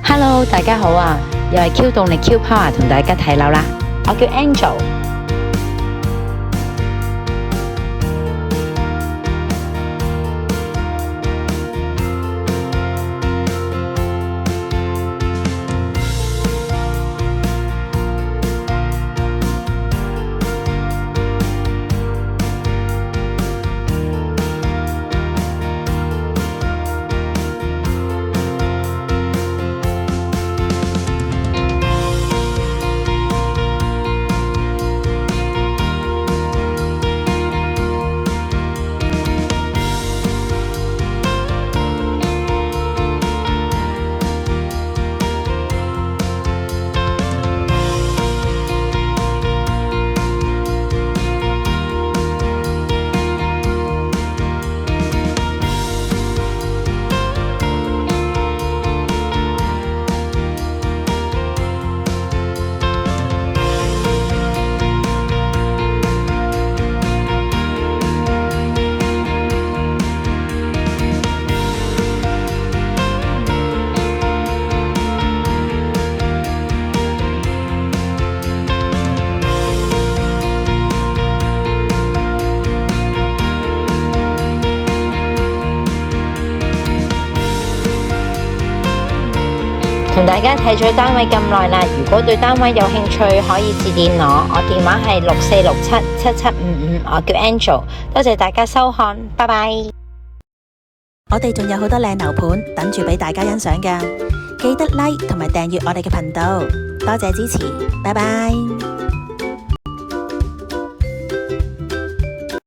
Hello，大家好啊，又係 Q 動力 Q Power 同大家睇樓啦，我叫 Angel。同大家睇咗單位咁耐啦，如果對單位有興趣，可以致電我電話係64677755，我叫 Angel， 多謝大家收看，拜拜。我哋仲有好多靚樓盤等住俾大家欣賞㗎，記得 like 同埋訂閱我哋嘅頻道，多謝支持，拜拜。